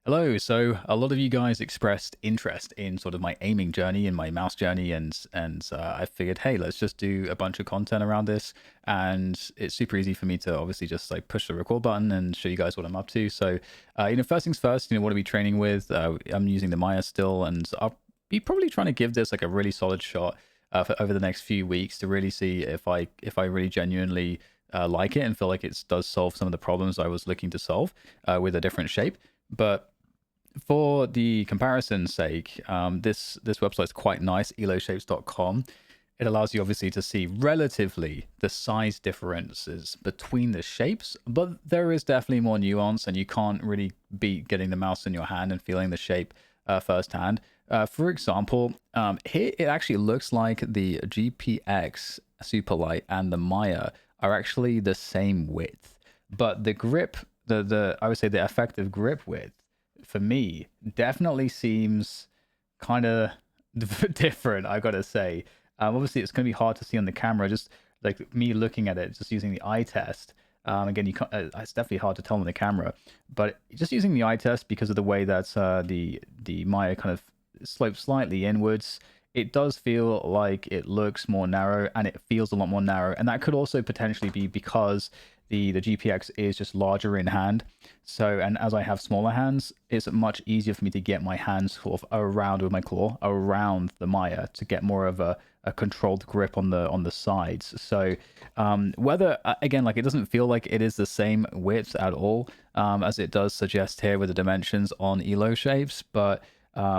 Hello. So a lot of you guys expressed interest in sort of my aiming journey and my mouse journey, and I figured, hey, let's just do a bunch of content around this. And it's super easy for me to obviously just like push the record button and show you guys what I'm up to. So, first things first, what are we training with? I'm using the Maya still, and I'll be probably trying to give this like a really solid shot for over the next few weeks to really see if I really genuinely like it and feel like it does solve some of the problems I was looking to solve with a different shape. But for the comparison's sake, this website's quite nice, eloshapes.com. It allows you obviously to see relatively the size differences between the shapes, but there is definitely more nuance, and you can't really beat getting the mouse in your hand and feeling the shape firsthand. For example, here it actually looks like the GPX Superlight and the Maya are actually the same width, but the grip, the I would say the effective grip width for me definitely seems kind of different, I gotta say. Obviously it's going to be hard to see on the camera, just like me looking at it just using the eye test. Again, you can't, it's definitely hard to tell on the camera, but just using the eye test, because of the way that the Maya kind of slopes slightly inwards, it does feel like it looks more narrow, and it feels a lot more narrow. And that could also potentially be because the GPX is just larger in hand. So, and as I have smaller hands, it's much easier for me to get my hands sort of around with my claw around the Maya to get more of a controlled grip on the sides. So whether again, like, it doesn't feel like it is the same width at all, as it does suggest here with the dimensions on Elo shapes, but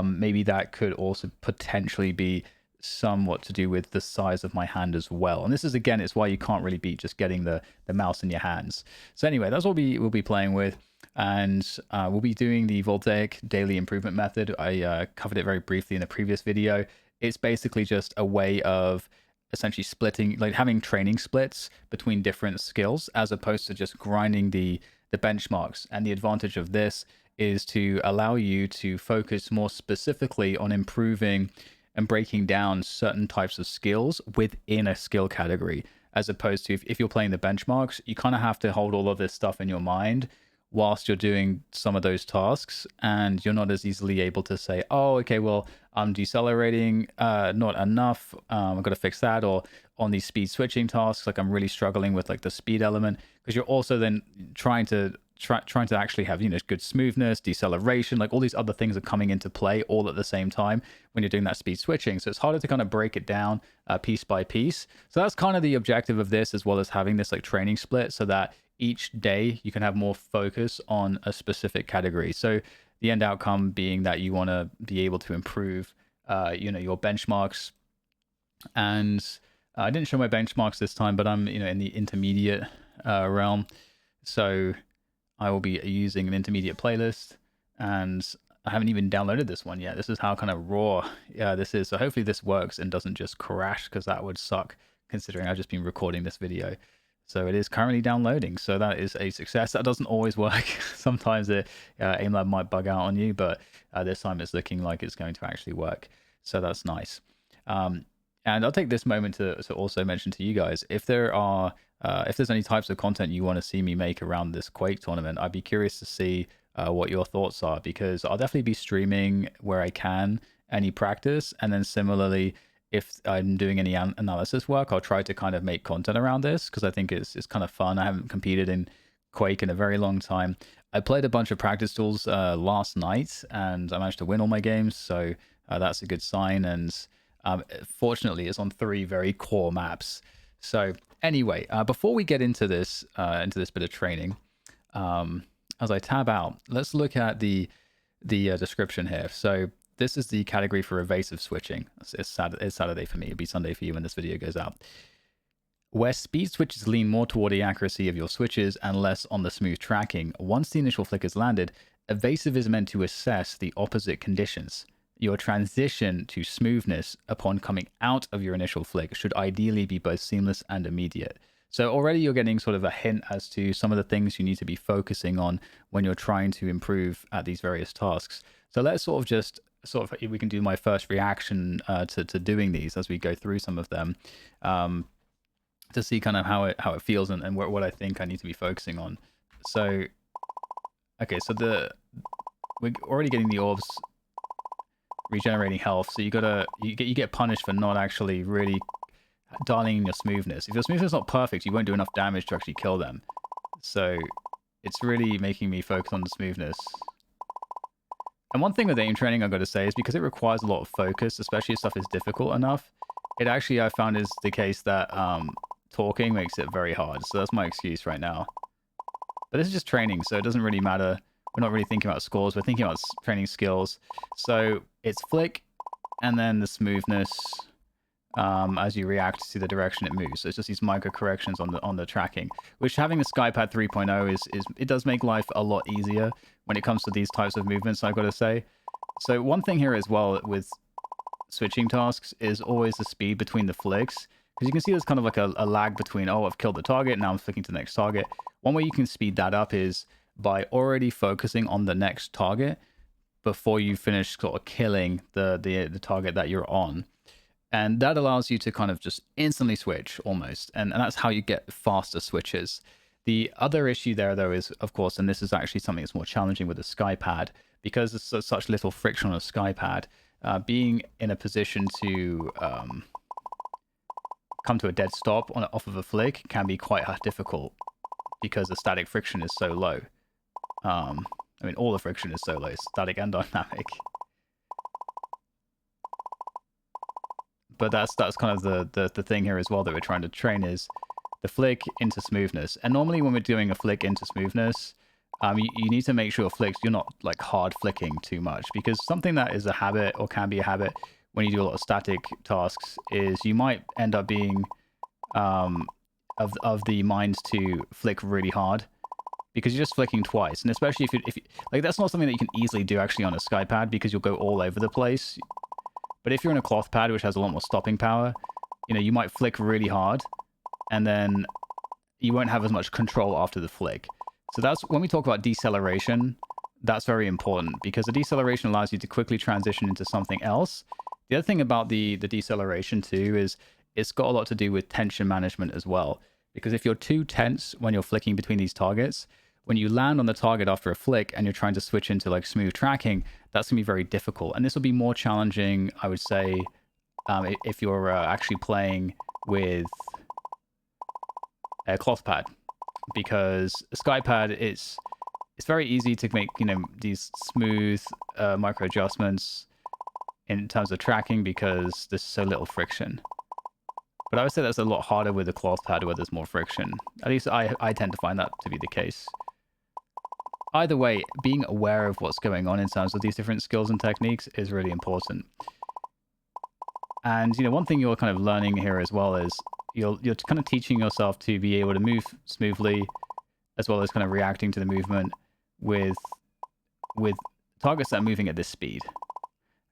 maybe that could also potentially be somewhat to do with the size of my hand as well. And this is, again, it's why you can't really beat just getting the mouse in your hands. So anyway, that's what we'll be playing with. And we'll be doing the Voltaic daily improvement method. I covered it very briefly in the previous video. It's basically just a way of essentially splitting, like having training splits between different skills, as opposed to just grinding the benchmarks. And the advantage of this is to allow you to focus more specifically on improving and breaking down certain types of skills within a skill category, as opposed to if you're playing the benchmarks, you kind of have to hold all of this stuff in your mind whilst you're doing some of those tasks, and you're not as easily able to say, oh, okay, well, I'm decelerating not enough, I've got to fix that. Or on these speed switching tasks, like I'm really struggling with like the speed element, because you're also then trying to actually have, good smoothness, deceleration, like all these other things are coming into play all at the same time when you're doing that speed switching. So it's harder to kind of break it down piece by piece. So that's kind of the objective of this, as well as having this like training split, so that each day you can have more focus on a specific category. So the end outcome being that you want to be able to improve your benchmarks. And I didn't show my benchmarks this time, but I'm in the intermediate realm. So I will be using an intermediate playlist, and I haven't even downloaded this one yet. This is how kind of raw this is. So hopefully this works and doesn't just crash, because that would suck considering I've just been recording this video. So it is currently downloading. So that is a success. That doesn't always work. Sometimes the AimLab might bug out on you, but this time it's looking like it's going to actually work. So that's nice. And I'll take this moment to also mention to you guys, if there's any types of content you want to see me make around this Quake tournament, I'd be curious to see what your thoughts are, because I'll definitely be streaming where I can any practice. And then similarly, if I'm doing any analysis work, I'll try to kind of make content around this, because I think it's kind of fun. I haven't competed in Quake in a very long time. I played a bunch of practice tools last night, and I managed to win all my games, so that's a good sign. And fortunately, it's on 3 very core maps. So anyway, before we get into this bit of training, as I tab out, let's look at the description here. So this is the category for evasive switching. It's Saturday for me. It'll be Sunday for you when this video goes out. Where speed switches lean more toward the accuracy of your switches and less on the smooth tracking, once the initial flick is landed, evasive is meant to assess the opposite conditions. Your transition to smoothness upon coming out of your initial flick should ideally be both seamless and immediate. So already you're getting sort of a hint as to some of the things you need to be focusing on when you're trying to improve at these various tasks. So let's we can do my first reaction to doing these as we go through some of them, to see kind of how it feels and what I think I need to be focusing on. So, okay, so we're already getting the orbs regenerating health, so you get punished for not actually really dialing in your smoothness. If your smoothness is not perfect, you won't do enough damage to actually kill them. So it's really making me focus on the smoothness. And one thing with aim training I've got to say is because it requires a lot of focus, especially if stuff is difficult enough, it actually I found is the case that talking makes it very hard. So that's my excuse right now. But this is just training, so it doesn't really matter. We're not really thinking about scores. We're thinking about training skills. So it's flick and then the smoothness as you react to the direction it moves. So it's just these micro corrections on the tracking, which having the SkyPad 3.0 is it does make life a lot easier when it comes to these types of movements, I've got to say. So one thing here as well with switching tasks is always the speed between the flicks, because you can see there's kind of like a lag between, oh, I've killed the target, now I'm flicking to the next target. One way you can speed that up is by already focusing on the next target before you finish sort of killing the target that you're on. And that allows you to kind of just instantly switch almost. And that's how you get faster switches. The other issue there, though, is, of course, and this is actually something that's more challenging with the SkyPad, because there's such little friction on a SkyPad, being in a position to come to a dead stop off of a flick can be quite difficult because the static friction is so low. I mean, all the friction is so low, static and dynamic. But that's kind of the thing here as well that we're trying to train is the flick into smoothness. And normally when we're doing a flick into smoothness, you need to make sure you're not like hard flicking too much, because something that is a habit or can be a habit when you do a lot of static tasks is you might end up being of the mind to flick really hard because you're just flicking twice. And especially if you like, that's not something that you can easily do actually on a SkyPad because you'll go all over the place. But if you're in a cloth pad, which has a lot more stopping power, you might flick really hard and then you won't have as much control after the flick. So that's when we talk about deceleration, that's very important because the deceleration allows you to quickly transition into something else. The other thing about the deceleration too is it's got a lot to do with tension management as well. Because if you're too tense when you're flicking between these targets, when you land on the target after a flick and you're trying to switch into like smooth tracking, that's going to be very difficult. And this will be more challenging, I would say, if you're actually playing with a cloth pad. Because a SkyPad, it's very easy to make, these smooth micro adjustments in terms of tracking because there's so little friction. But I would say that's a lot harder with a cloth pad where there's more friction. At least I tend to find that to be the case. Either way, being aware of what's going on in terms of these different skills and techniques is really important. And, one thing you're kind of learning here as well is you're kind of teaching yourself to be able to move smoothly as well as kind of reacting to the movement with targets that are moving at this speed.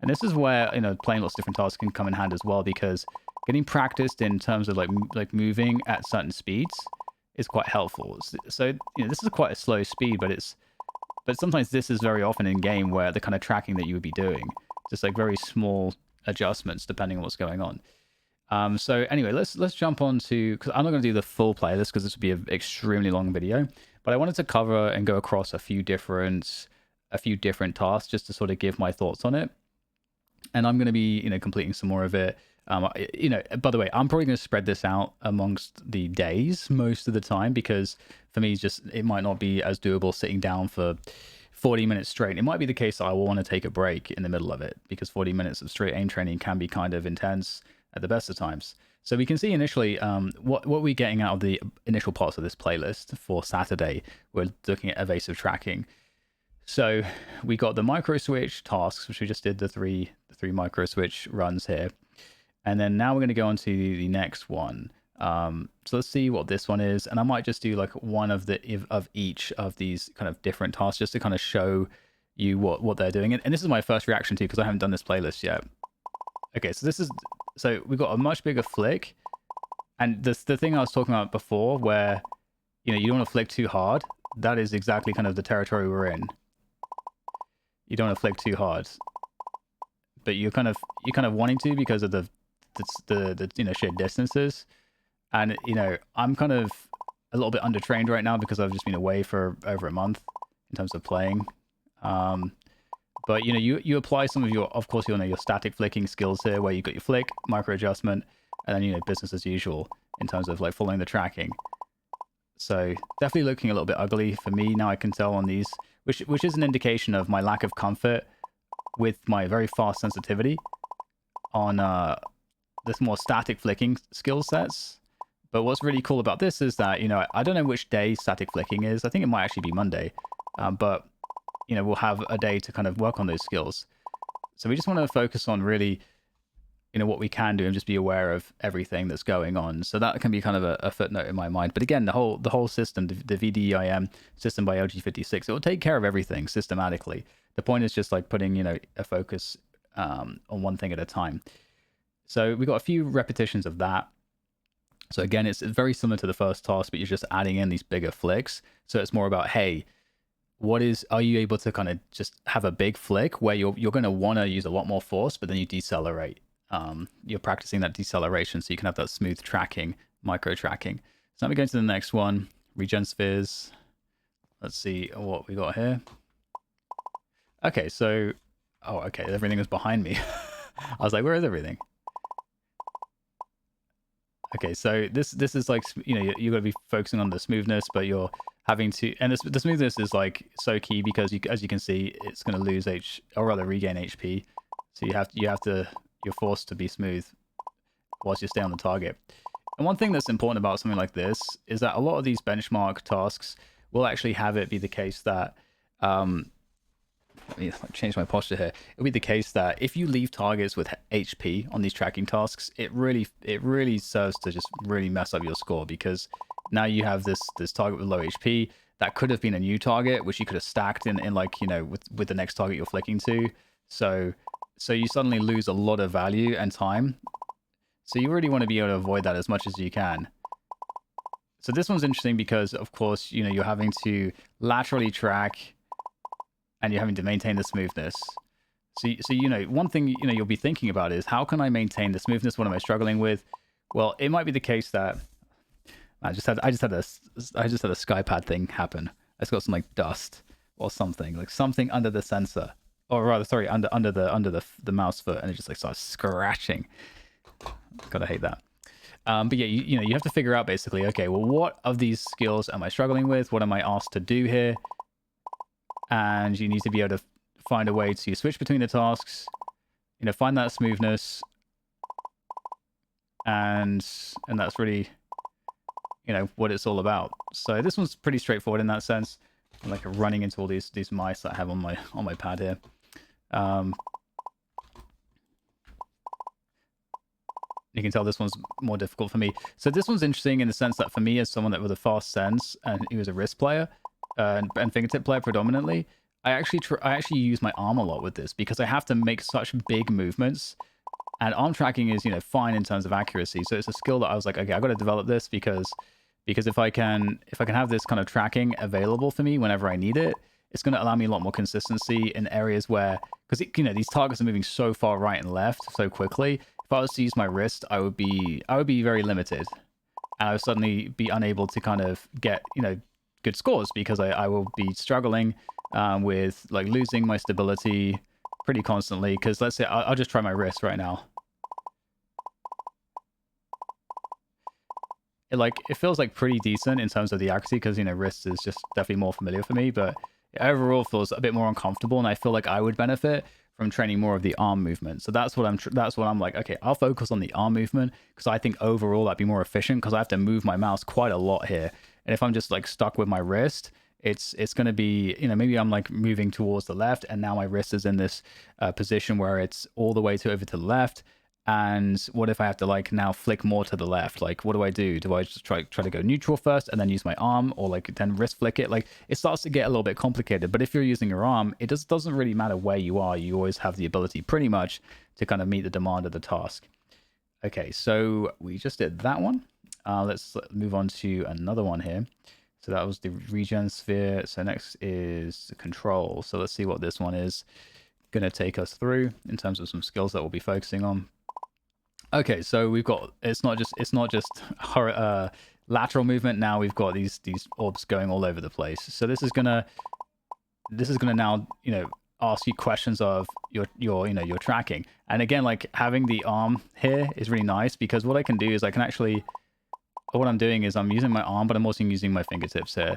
And this is where, playing lots of different tasks can come in hand as well, because getting practiced in terms of like moving at certain speeds is quite helpful. So, this is quite a slow speed, but sometimes this is very often in game where the kind of tracking that you would be doing, just like very small adjustments depending on what's going on. So anyway, let's jump on to, because I'm not going to do the full playlist because this would be an extremely long video, but I wanted to cover and go across a few different tasks just to sort of give my thoughts on it. And I'm going to be, completing some more of it. By the way, I'm probably going to spread this out amongst the days most of the time, because for me, it might not be as doable sitting down for 40 minutes straight. It might be the case that I will want to take a break in the middle of it, because 40 minutes of straight aim training can be kind of intense at the best of times. So we can see initially what we're getting out of the initial parts of this playlist for Saturday. We're looking at evasive tracking. So we got the micro switch tasks, which we just did the three micro switch runs here. And then now we're going to go on to the next one. So let's see what this one is. And I might just do like one of each of these kind of different tasks just to kind of show you what they're doing. And this is my first reaction to, because I haven't done this playlist yet. Okay, so we've got a much bigger flick. And the thing I was talking about before where, you don't want to flick too hard. That is exactly kind of the territory we're in. You don't want to flick too hard. But you're kind of wanting to because of the shared distances. And I'm kind of a little bit undertrained right now because I've just been away for over a month in terms of playing. But you apply some of your, of course, your static flicking skills here, where you got your flick, micro adjustment, and then business as usual in terms of like following the tracking. So definitely looking a little bit ugly for me now. I can tell on these, which is an indication of my lack of comfort with my very fast sensitivity on this more static flicking skill sets. But what's really cool about this is that I don't know which day static flicking is. I think it might actually be Monday, but we'll have a day to kind of work on those skills. So we just want to focus on really what we can do and just be aware of everything that's going on. So that can be kind of a footnote in my mind. But again, the whole system, the VDIM system by LG56, it will take care of everything systematically. The point is just like putting a focus on one thing at a time. So we got a few repetitions of that. So again, it's very similar to the first task, but you're just adding in these bigger flicks. So it's more about, hey, are you able to kind of just have a big flick where you're going to want to use a lot more force, but then you decelerate. You're practicing that deceleration so you can have that smooth tracking, micro tracking. So let me go into the next one, regen spheres. Let's see what we got here. Okay, so, okay, everything is behind me. I was like, where is everything? Okay, so this is like, you're going to be focusing on the smoothness, but you're having to, and the smoothness is like so key because as you can see, it's going to lose regain HP. So you're forced to be smooth whilst you stay on the target. And one thing that's important about something like this is that a lot of these benchmark tasks will actually have it be the case that, let me change my posture here. It'll be the case that if you leave targets with HP on these tracking tasks, it really serves to just really mess up your score, because now you have this target with low HP that could have been a new target, which you could have stacked in like, with the next target you're flicking to. So you suddenly lose a lot of value and time. So you really want to be able to avoid that as much as you can. So this one's interesting because, of course, you're having to laterally track and you're having to maintain the smoothness. So one thing, you'll be thinking about is, how can I maintain the smoothness? What am I struggling with? Well, it might be the case that I just had a skypad thing happen. I just got some like dust or something, like something under the sensor. Or rather, sorry, under the mouse foot, and it just like starts scratching. Gotta hate that. But yeah, you have to figure out basically, okay, well, what of these skills am I struggling with? What am I asked to do here? And you need to be able to find a way to switch between the tasks, find that smoothness, and that's really, what it's all about. So this one's pretty straightforward in that sense. I'm like running into all these mice that I have on my pad here. You can tell this one's more difficult for me. So this one's interesting in the sense that for me, as someone that with a fast sense, and he was a wrist player and fingertip player predominantly, I actually use my arm a lot with this because I have to make such big movements. And arm tracking is, fine in terms of accuracy. So it's a skill that I was like, okay, I got to develop this because if I can have this kind of tracking available for me whenever I need it, it's going to allow me a lot more consistency in areas where, because these targets are moving so far right and left so quickly. If I was to use my wrist, I would be very limited, and I would suddenly be unable to kind of get good scores because I will be struggling with like losing my stability pretty constantly. Because let's say I'll just try my wrist right now. It feels like pretty decent in terms of the accuracy because wrist is just definitely more familiar for me, but it overall feels a bit more uncomfortable, and I feel like I would benefit from training more of the arm movement. So that's what I'm like, okay, I'll focus on the arm movement because I think overall that'd be more efficient because I have to move my mouse quite a lot here. And if I'm just like stuck with my wrist, it's going to be, maybe I'm like moving towards the left and now my wrist is in this position where it's all the way over to the left. And what if I have to like now flick more to the left? Like, what do I do? Do I just try to go neutral first and then use my arm, or like then wrist flick it? Like, it starts to get a little bit complicated. But if you're using your arm, it doesn't really matter where you are. You always have the ability pretty much to kind of meet the demand of the task. Okay, so we just did that one. Let's move on to another one here. So that was the regen sphere. So next is the control. So let's see what this one is going to take us through in terms of some skills that we'll be focusing on. Okay, so we've got, it's not just lateral movement. Now we've got these orbs going all over the place. So this is gonna now, ask you questions of your tracking. And again, like having the arm here is really nice, because what I can do is I can actually, what I'm doing is I'm using my arm, but I'm also using my fingertips here.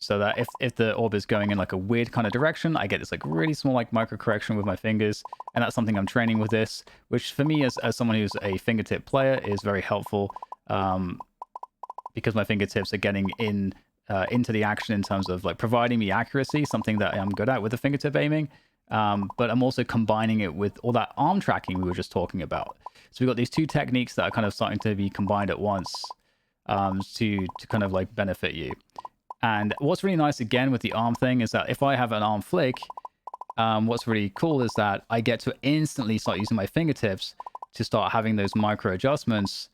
So that if the orb is going in like a weird kind of direction, I get this like really small like micro correction with my fingers. And that's something I'm training with this, which for me as someone who's a fingertip player is very helpful, because my fingertips are getting into the action in terms of like providing me accuracy, something that I'm good at with the fingertip aiming. But I'm also combining it with all that arm tracking we were just talking about. So we've got these two techniques that are kind of starting to be combined at once, to kind of like benefit you. And what's really nice again with the arm thing is that if I have an arm flick, what's really cool is that I get to instantly start using my fingertips to start having those micro adjustments.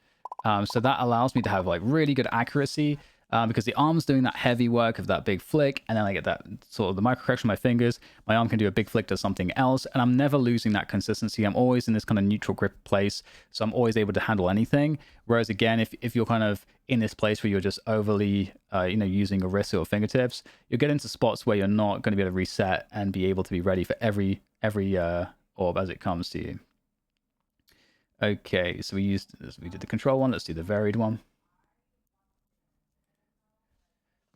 So that allows me to have like really good accuracy, because the arm's doing that heavy work of that big flick, and then I get that sort of the micro correction of my fingers. My arm can do a big flick to something else, and I'm never losing that consistency. I'm always in this kind of neutral grip place, so I'm always able to handle anything. Whereas again, if you're kind of in this place where you're just overly, using a wrist or fingertips, you'll get into spots where you're not going to be able to reset and be able to be ready for every orb as it comes to you. Okay, so we did the control one. Let's do the varied one.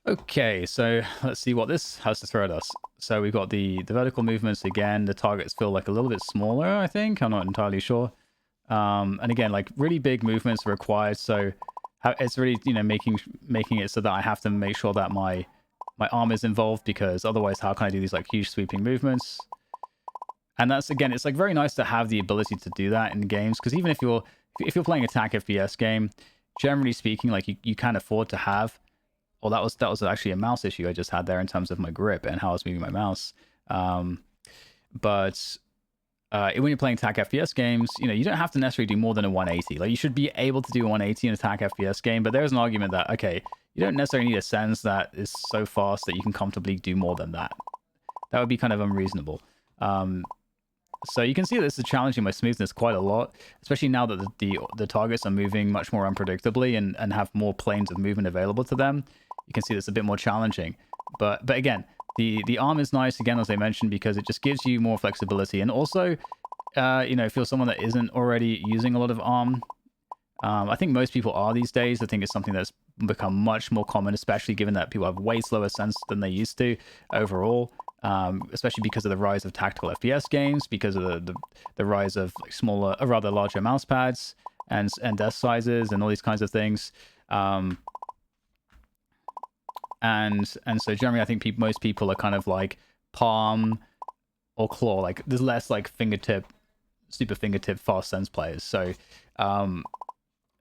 Okay, so let's see what this has to throw at us. So we've got the vertical movements again. The targets feel like a little bit smaller, I think. I'm not entirely sure. And again, like really big movements are required. So it's really, making it so that I have to make sure that my arm is involved, because otherwise how can I do these like huge sweeping movements? And that's, again, it's like very nice to have the ability to do that in games, because even if you're playing attack FPS game, generally speaking, like you can afford to have. Well, that was actually a mouse issue I just had there in terms of my grip and how I was moving my mouse. But when you're playing attack FPS games, you don't have to necessarily do more than a 180. Like you should be able to do a 180 in an attack FPS game, but there's an argument that, okay, you don't necessarily need a sense that is so fast that you can comfortably do more than that. That would be kind of unreasonable. So you can see that this is challenging my smoothness quite a lot, especially now that the targets are moving much more unpredictably and have more planes of movement available to them. You can see that's a bit more challenging. But again, the arm is nice, again, as I mentioned, because it just gives you more flexibility. And also, if you're someone that isn't already using a lot of arm, I think most people are these days. I think it's something that's become much more common, especially given that people have way slower sense than they used to overall. Especially because of the rise of tactical FPS games, because of the rise of like smaller, or rather larger mouse pads and desk sizes and all these kinds of things. And so generally, I think most people are kind of like palm or claw. Like there's less like super fingertip fast sense players. So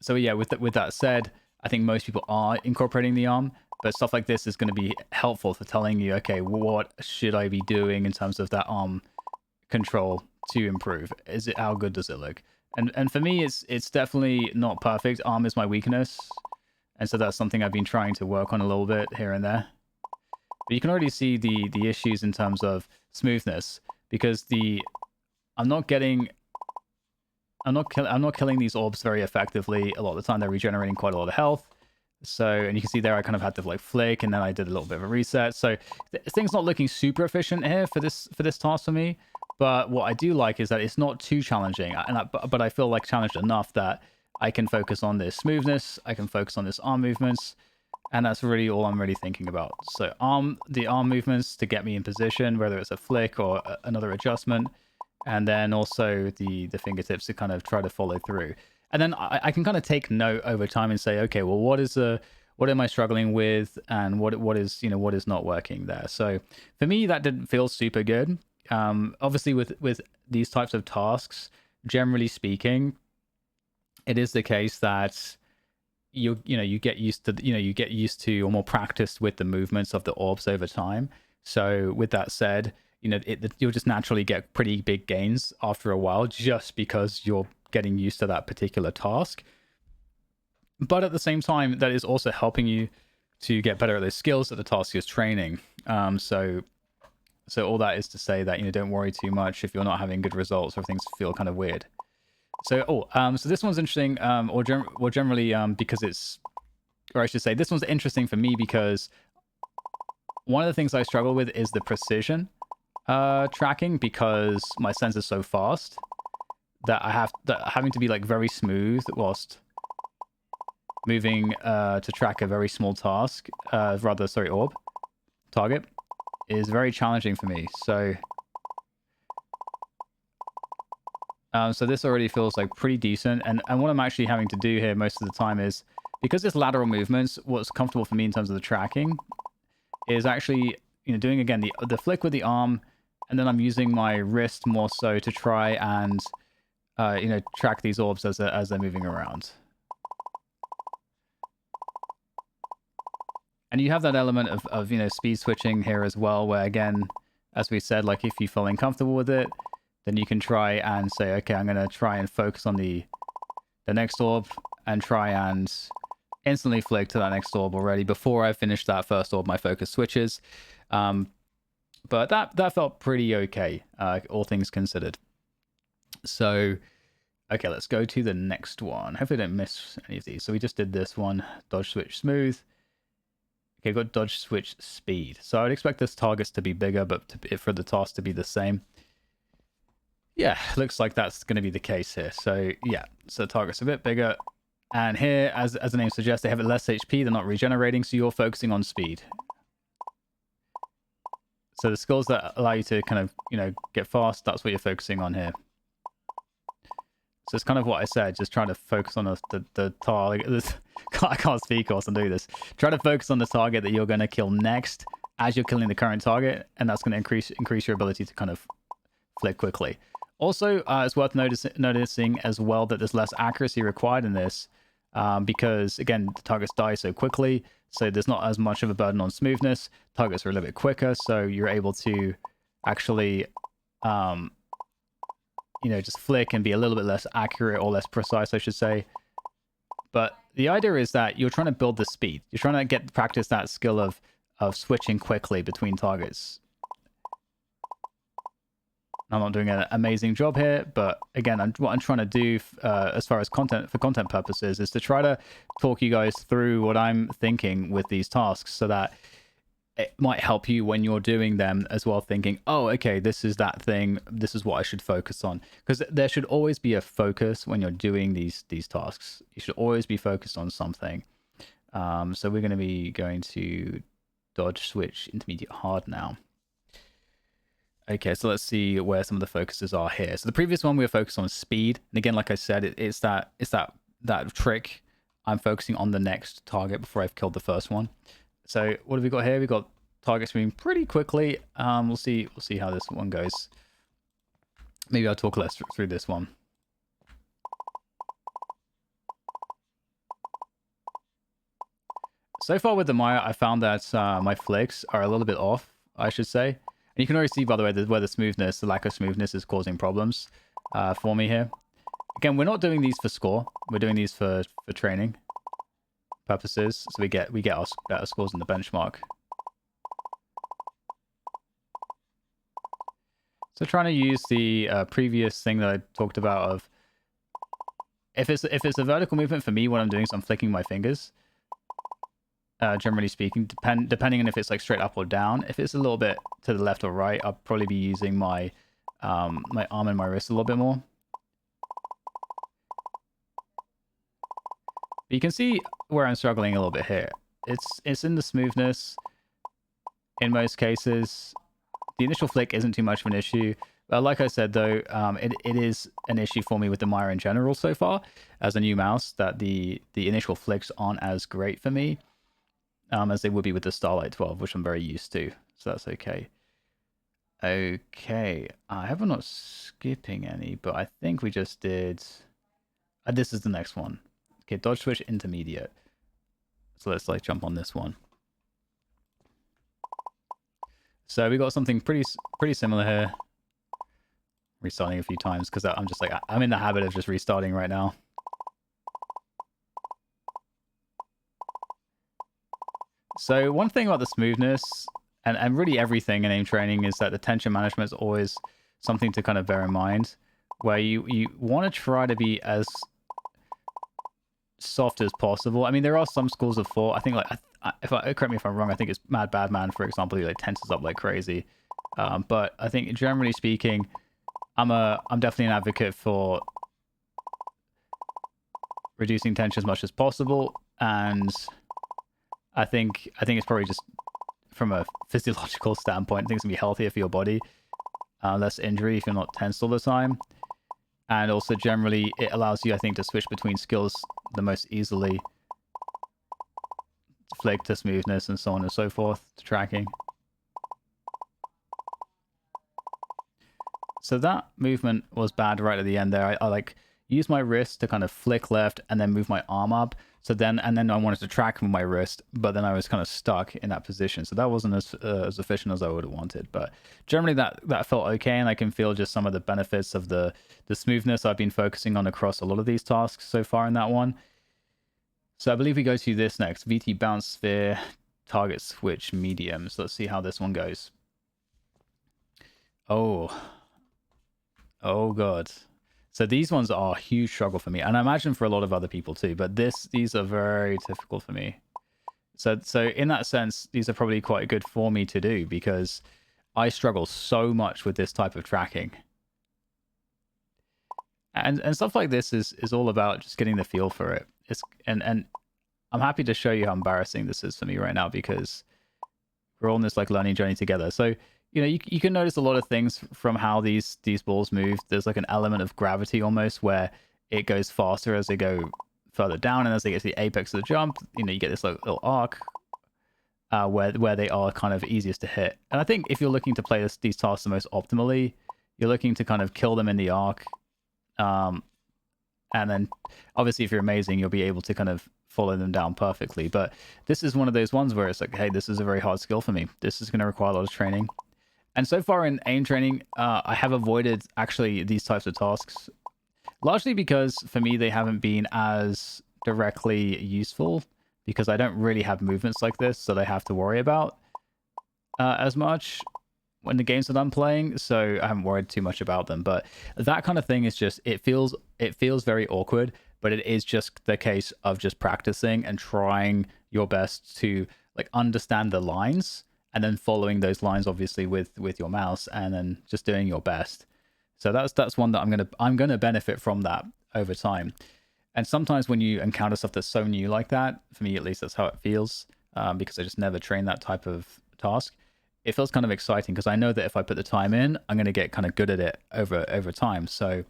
yeah, with that said, I think most people are incorporating the arm. But stuff like this is going to be helpful for telling you, okay, what should I be doing in terms of that arm control to improve? How good does it look? And for me, it's definitely not perfect. Arm is my weakness, and so that's something I've been trying to work on a little bit here and there. But you can already see the issues in terms of smoothness, because I'm not killing these orbs very effectively. A lot of the time, they're regenerating quite a lot of health. So, and you can see there I kind of had to like flick, and then I did a little bit of a reset. So things not looking super efficient here for this task for me. But what I do like is that it's not too challenging, but I feel like challenged enough that I can focus on this smoothness, I can focus on this arm movements, and that's really all I'm really thinking about. So the arm movements to get me in position, whether it's a flick or another adjustment, and then also the fingertips to kind of try to follow through. And then I can kind of take note over time and say, okay, well, what am I struggling with, and what is not working there. So for me, that didn't feel super good. Obviously, with these types of tasks, generally speaking, it is the case that you get used to or more practiced with the movements of the orbs over time. So with that said, you'll just naturally get pretty big gains after a while, just because you're getting used to that particular task. But at the same time, that is also helping you to get better at those skills that the task is training. So all that is to say that, don't worry too much if you're not having good results or things feel kind of weird. So this one's interesting, generally because I should say this one's interesting for me because one of the things I struggle with is the precision. tracking because my sensor's so fast that having to be like very smooth whilst moving to track a very small task, orb target, is very challenging for me. So so this already feels like pretty decent, and what I'm actually having to do here most of the time is, because it's lateral movements, what's comfortable for me in terms of the tracking is actually, you know, doing again the flick with the arm, and then I'm using my wrist more so to try and you know, track these orbs as they're moving around. And you have that element of, you know, speed switching here as well, where again, as we said, like if you feel uncomfortable with it, then you can try and say, okay, I'm going to try and focus on the next orb and try and instantly flick to that next orb already before I finish that first orb. My focus switches. But that felt pretty okay, all things considered. So, okay, let's go to the next one. Hopefully I don't miss any of these. So we just did this one, dodge switch smooth. Okay, got dodge switch speed. So I'd expect this targets to be bigger, but for the task to be the same. Yeah, looks like that's going to be the case here. So yeah, so the target's a bit bigger. And here, as the name suggests, they have less HP. They're not regenerating, so you're focusing on speed. So the skills that allow you to kind of, you know, get fast, that's what you're focusing on here. So it's kind of what I said, just trying to focus on the target. I can't speak whilst I'm doing this. Try to focus on the target that you're going to kill next as you're killing the current target, and that's going to increase your ability to kind of flick quickly. Also, it's worth noticing as well that there's less accuracy required in this because, again, the targets die so quickly, so there's not as much of a burden on smoothness. Targets are a little bit quicker, so you're able to actually you know, just flick and be a little bit less accurate or less precise, I should say. But the idea is that you're trying to build the speed. You're trying to practice that skill of switching quickly between targets. I'm not doing an amazing job here, but again, what I'm trying to do as far as content purposes is to try to talk you guys through what I'm thinking with these tasks, so that it might help you when you're doing them as well, thinking, oh, okay, this is that thing, this is what I should focus on. Because there should always be a focus when you're doing these tasks. You should always be focused on something. So we're going to be going to dodge switch intermediate hard now. Okay, so let's see where some of the focuses are here. So the previous one we were focused on speed, and again, like I said, it's that trick. I'm focusing on the next target before I've killed the first one. So what have we got here? We've got targets moving pretty quickly. We'll see how this one goes. Maybe I'll talk less through this one. So far with the Maya, I found that my flicks are a little bit off, I should say. And you can already see, by the way, where the lack of smoothness is causing problems for me here. Again, we're not doing these for score. We're doing these for training purposes, so we get our better scores in the benchmark. So trying to use the previous thing that I talked about of if it's a vertical movement for me, what I'm doing is I'm flicking my fingers. Generally speaking, depending on if it's like straight up or down. If it's a little bit to the left or right, I'll probably be using my my arm and my wrist a little bit more. But you can see where I'm struggling a little bit here. It's in the smoothness in most cases. The initial flick isn't too much of an issue. Like I said, though, it is an issue for me with the Maya in general so far as a new mouse, that the initial flicks aren't as great for me as they would be with the Starlight 12, which I'm very used to. So that's okay. Okay, I hope I'm not skipping any, but I think we just did... this is the next one. Okay, dodge switch intermediate. So let's like jump on this one. So we got something pretty similar here. Restarting a few times because I'm just like, I'm in the habit of just restarting right now. So one thing about the smoothness and really everything in aim training is that the tension management is always something to kind of bear in mind, where you want to try to be as soft as possible. I mean, there are some schools of thought. I think, like, correct me if I'm wrong, I think it's Mad Badman, for example, who like tenses up like crazy. But I think generally speaking, I'm definitely an advocate for reducing tension as much as possible, and I think it's probably just from a physiological standpoint, I think it's gonna be healthier for your body, less injury if you're not tensed all the time, and also generally it allows you, I think, to switch between skills the most easily, flick to smoothness and so on and so forth to tracking. So that movement was bad right at the end there. I like use my wrist to kind of flick left and then move my arm up. So then I wanted to track with my wrist, but then I was kind of stuck in that position. So that wasn't as efficient as I would have wanted. But generally that felt okay, and I can feel just some of the benefits of the smoothness I've been focusing on across a lot of these tasks so far in that one. So I believe we go to this next, VT bounce sphere, target switch medium. So let's see how this one goes. Oh god. So these ones are a huge struggle for me, and I imagine for a lot of other people too, but these are very difficult for me. So in that sense, these are probably quite good for me to do because I struggle so much with this type of tracking. And stuff like this is all about just getting the feel for it. And I'm happy to show you how embarrassing this is for me right now because we're all in this like learning journey together. So you know, you can notice a lot of things from how these balls move. There's like an element of gravity almost where it goes faster as they go further down, and as they get to the apex of the jump, you know, you get this like, little arc where they are kind of easiest to hit. And I think if you're looking to play these tasks the most optimally, you're looking to kind of kill them in the arc. And then obviously if you're amazing, you'll be able to kind of follow them down perfectly. But this is one of those ones where it's like, hey, this is a very hard skill for me. This is going to require a lot of training. And so far in aim training, I have avoided actually these types of tasks, largely because for me they haven't been as directly useful because I don't really have movements like this that I have to worry about as much when the games that I'm playing. So I haven't worried too much about them. But that kind of thing is just it feels very awkward. But it is just the case of just practicing and trying your best to like understand the lines. And then following those lines, obviously, with your mouse, and then just doing your best. So that's one that I'm gonna benefit from that over time. And sometimes when you encounter stuff that's so new like that, for me at least, that's how it feels, because I just never trained that type of task. It feels kind of exciting because I know that if I put the time in, I'm gonna get kind of good at it over time. So,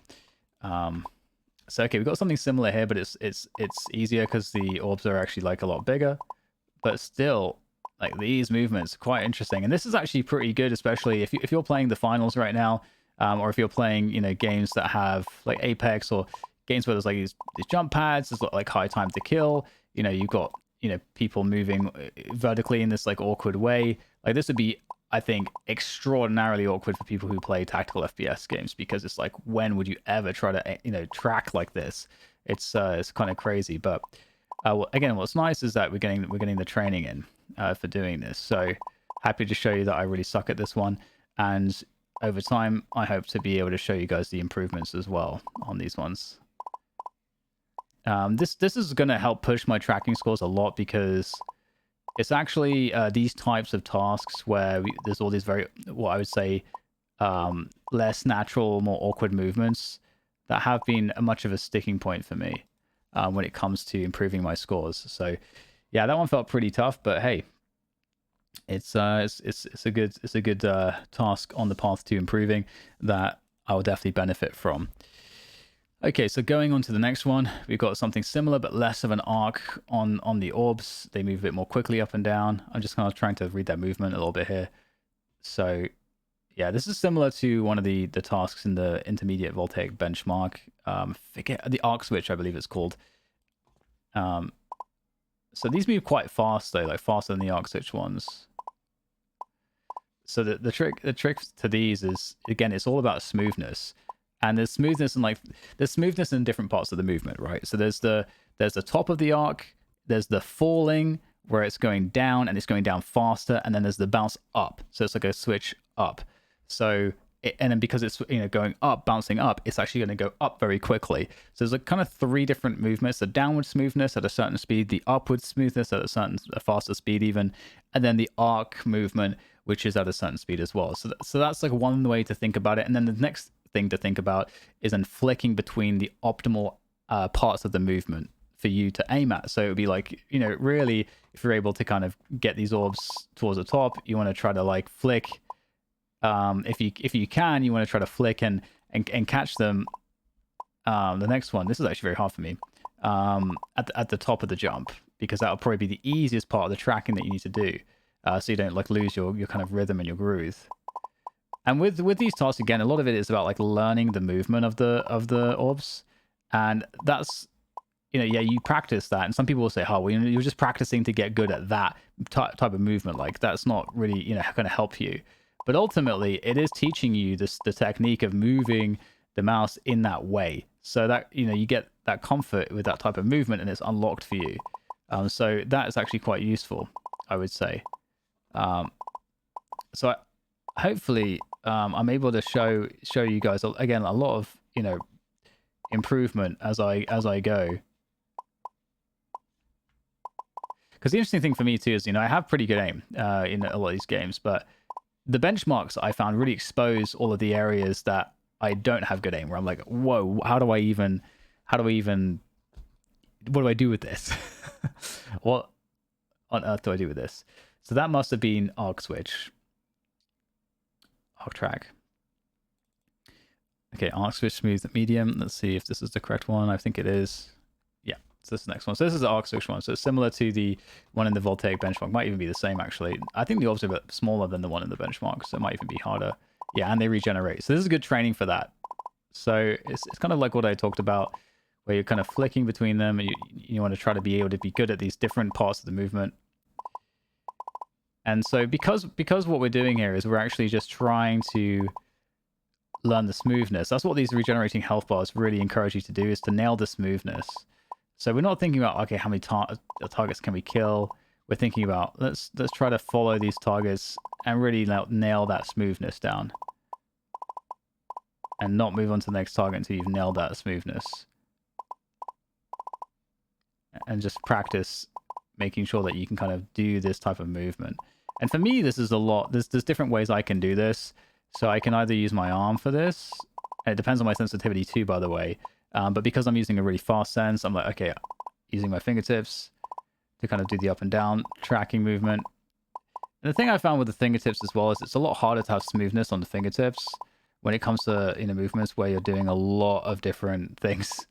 okay, we've got something similar here, but it's easier because the orbs are actually like a lot bigger, but still. Like these movements are quite interesting, and this is actually pretty good, especially if you're playing the finals right now, or if you're playing, you know, games that have like Apex or games where there's like these jump pads, there's like high time to kill. You know, you've got, you know, people moving vertically in this like awkward way. Like this would be, I think, extraordinarily awkward for people who play tactical FPS games because it's like, when would you ever try to, you know, track like this? It's kind of crazy, but again, what's nice is that we're getting the training in. For doing this. So happy to show you that I really suck at this one, and over time I hope to be able to show you guys the improvements as well on these ones. This is going to help push my tracking scores a lot because it's actually these types of tasks where there's all these very, what I would say, less natural, more awkward movements that have been much of a sticking point for me when it comes to improving my scores. So yeah, that one felt pretty tough, but hey, it's a good task on the path to improving that I will definitely benefit from. Okay, so going on to the next one, we've got something similar but less of an arc on the orbs. They move a bit more quickly up and down. I'm just kind of trying to read that movement a little bit here. So yeah, this is similar to one of the tasks in the intermediate Voltaic benchmark. Forget the arc switch, I believe it's called. So these move quite fast though, like faster than the arc switch ones. So the trick to these is, again, it's all about smoothness. And there's smoothness in different parts of the movement, right? So there's the top of the arc, there's the falling where it's going down and it's going down faster, and then there's the bounce up. So it's like a switch up. So and then because it's, you know, going up, bouncing up, it's actually going to go up very quickly. So there's like kind of 3 different movements: the downward smoothness at a certain speed, the upward smoothness at a faster speed even, and then the arc movement, which is at a certain speed as well. So that's like one way to think about it. And then the next thing to think about is then flicking between the optimal parts of the movement for you to aim at. So it would be like, you know, really, if you're able to kind of get these orbs towards the top, you want to try to like flick. If you can, you want to try to flick and catch them. The next one, this is actually very hard for me. At the top of the jump, because that'll probably be the easiest part of the tracking that you need to do, so you don't like lose your kind of rhythm and your groove. And with these tasks, again, a lot of it is about like learning the movement of the orbs, and that's, you know, yeah, you practice that, and some people will say, oh, well, you know, you're just practicing to get good at that type of movement. Like that's not really, you know, going to help you. But ultimately, it is teaching you the technique of moving the mouse in that way, so that, you know, you get that comfort with that type of movement, and it's unlocked for you. So that is actually quite useful, I would say. So hopefully, I'm able to show you guys again a lot of, you know, improvement as I go. Because the interesting thing for me too is, you know, I have pretty good aim in a lot of these games, but the benchmarks I found really expose all of the areas that I don't have good aim, where I'm like, whoa, what do I do with this? What on earth do I do with this? So that must have been arc switch. Arc track. Okay, arc switch smooth medium. Let's see if this is the correct one. I think it is. Yeah, so this is the next one. So this is the arc switch one. So it's similar to the one in the Voltaic benchmark. Might even be the same, actually. I think the orbs are a bit smaller than the one in the benchmark, so it might even be harder. Yeah, and they regenerate. So this is good training for that. So it's kind of like what I talked about, where you're kind of flicking between them, and you want to try to be able to be good at these different parts of the movement. And so because what we're doing here is we're actually just trying to learn the smoothness. That's what these regenerating health bars really encourage you to do, is to nail the smoothness. So we're not thinking about, okay, how many targets can we kill? We're thinking about, let's try to follow these targets and really nail that smoothness down, and not move on to the next target until you've nailed that smoothness. And just practice making sure that you can kind of do this type of movement. And for me, this is a lot. There's different ways I can do this. So I can either use my arm for this. And it depends on my sensitivity too, by the way. But because I'm using a really fast sense, I'm like, okay, using my fingertips to kind of do the up and down tracking movement. And the thing I found with the fingertips as well is it's a lot harder to have smoothness on the fingertips when it comes to, you know, movements where you're doing a lot of different things.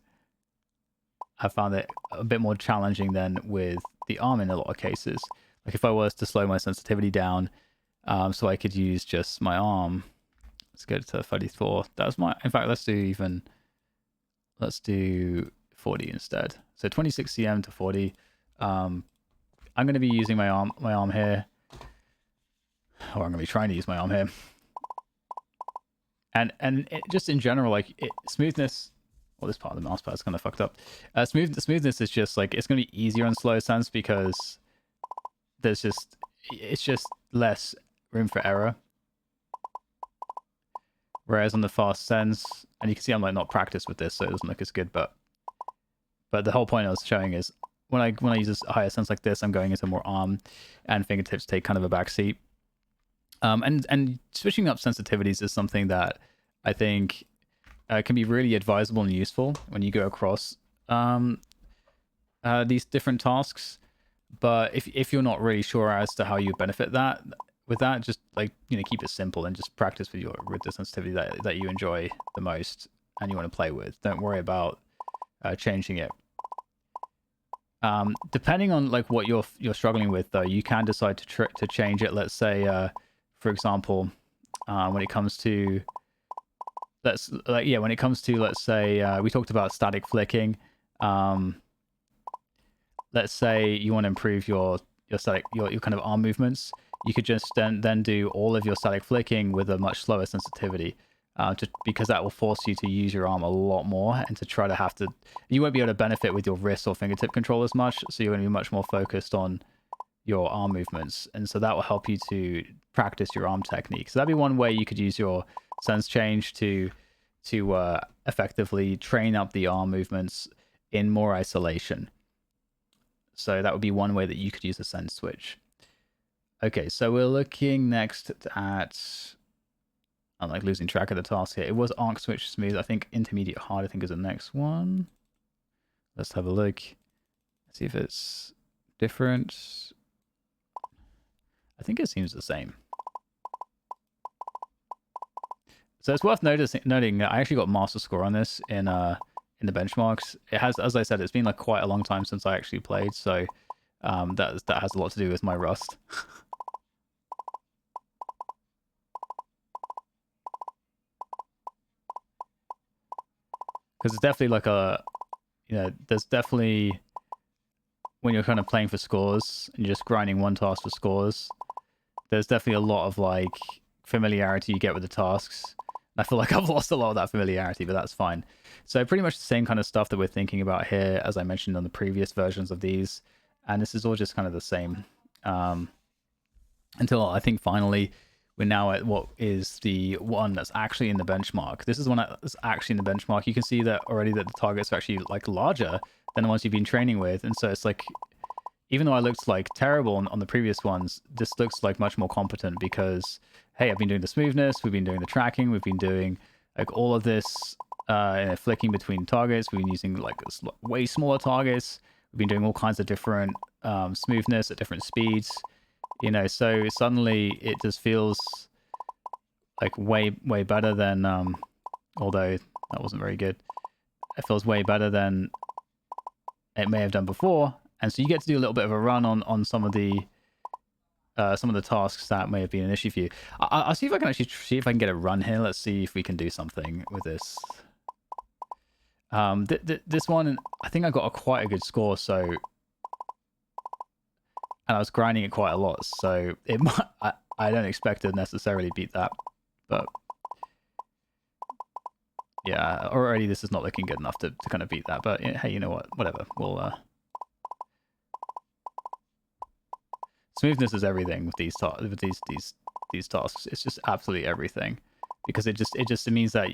I found it a bit more challenging than with the arm in a lot of cases. Like if I was to slow my sensitivity down, so I could use just my arm. Let's go to 34. That's my. In fact, let's do 40 instead. So 26 cm to 40. I'm going to be using my arm here, or I'm going to be trying to use my arm here. And it, just in general, like smoothness. Well, this part of the mouse pad is kind of fucked up. Smoothness is just like, it's going to be easier on slow sense because it's just less room for error. Whereas on the fast sense, and you can see I'm like not practiced with this, so it doesn't look as good. But the whole point I was showing is when I use this higher sense like this, I'm going into more arm, and fingertips take kind of a back seat. And switching up sensitivities is something that I think can be really advisable and useful when you go across these different tasks. But if you're not really sure as to how you benefit with that, just like, you know, keep it simple and just practice with the sensitivity that you enjoy the most and you want to play with. Don't worry about changing it. Depending on like what you're struggling with, though, you can decide to change it. Let's say, for example, when it comes to let's say we talked about static flicking. Let's say you want to improve your kind of arm movements. You could just then do all of your static flicking with a much slower sensitivity, just because that will force you to use your arm a lot more, and to try you won't be able to benefit with your wrist or fingertip control as much. So you're going to be much more focused on, your arm movements, and so that will help you to practice your arm technique. So that'd be one way you could use your sense change to effectively train up the arm movements in more isolation. So that would be one way that you could use a sense switch. Okay, so we're looking next at, I'm like losing track of the task here. It was arc switch smooth. I think intermediate hard, I think, is the next one. Let's have a look. See if it's different. I think it seems the same. So it's worth noting that I actually got master score on this in the benchmarks. It has, as I said, it's been like quite a long time since I actually played, so that has a lot to do with my rust. Because it's definitely like a, there's definitely, when you're kind of playing for scores and you're just grinding one task for scores, there's definitely a lot of like familiarity you get with the tasks. I feel like I've lost a lot of that familiarity, but that's fine. So pretty much the same kind of stuff that we're thinking about here, as I mentioned on the previous versions of these. And this is all just kind of the same. Until I think finally we're now at what is the one that's actually in the benchmark. This is one that's actually in the benchmark. You can see that already that the targets are actually like larger than the ones you've been training with. And so it's like, even though I looked like terrible on the previous ones, this looks like much more competent because, hey, I've been doing the smoothness, we've been doing the tracking, we've been doing like all of this flicking between targets, we've been using like way smaller targets, we've been doing all kinds of different smoothness at different speeds, so suddenly it just feels like way better than, although that wasn't very good, it feels way better than it may have done before. And so you get to do a little bit of a run on some of the tasks that may have been an issue for you. I'll see if I can actually see if I can get a run here. Let's see if we can do something with this. This one, I think I got quite a good score. So, and I was grinding it quite a lot. So it might, I don't expect to necessarily beat that, but yeah, already this is not looking good enough to kind of beat that. But hey, you know what? Whatever. We'll smoothness is everything with these tasks. It's just absolutely everything, because it means that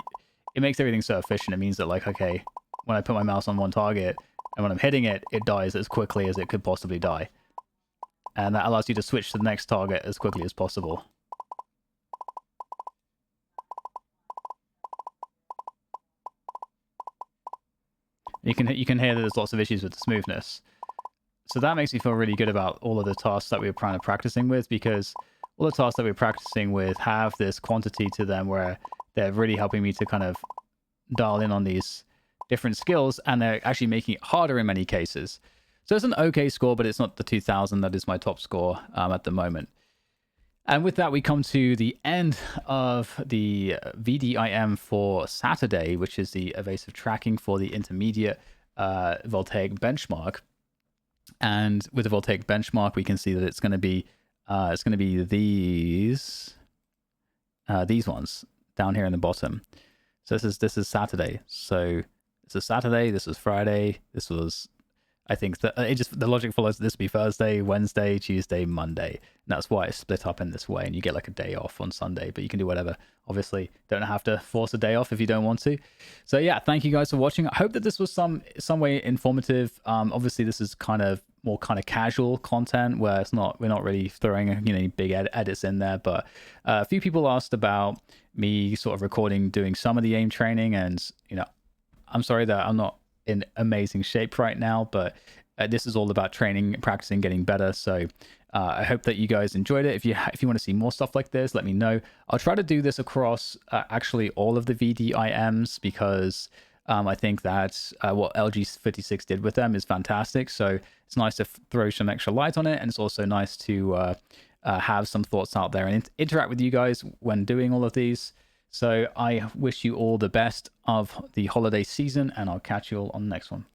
it makes everything so efficient. It means that, like, okay, when I put my mouse on one target and when I'm hitting it, it dies as quickly as it could possibly die, and that allows you to switch to the next target as quickly as possible. You can hear that there's lots of issues with the smoothness. So that makes me feel really good about all of the tasks that we were kind of practicing with, because all the tasks that we're practicing with have this quantity to them where they're really helping me to kind of dial in on these different skills, and they're actually making it harder in many cases. So it's an okay score, but it's not the 2000 that is my top score at the moment. And with that, we come to the end of the VDIM for Saturday, which is the evasive tracking for the intermediate Voltaic benchmark. And with the Voltaic benchmark, we can see that it's going to be these ones down here in the bottom. So this is Saturday. So this is Saturday. This is Friday. This was, I think that the logic follows that this would be Thursday, Wednesday, Tuesday, Monday. And that's why it's split up in this way. And you get like a day off on Sunday, but you can do whatever. Obviously, don't have to force a day off if you don't want to. So yeah, thank you guys for watching. I hope that this was some way informative. Obviously, this is more kind of casual content where we're not really throwing any big edits in there. But a few people asked about me sort of recording, doing some of the aim training, and I'm sorry that I'm not in amazing shape right now, but this is all about training, practicing, getting better. So I hope that you guys enjoyed it. If you want to see more stuff like this, let me know. I'll try to do this across actually all of the VDIMs, because I think that what LG56 did with them is fantastic. So it's nice to throw some extra light on it, and it's also nice to have some thoughts out there and interact with you guys when doing all of these. So I wish you all the best of the holiday season, and I'll catch you all on the next one.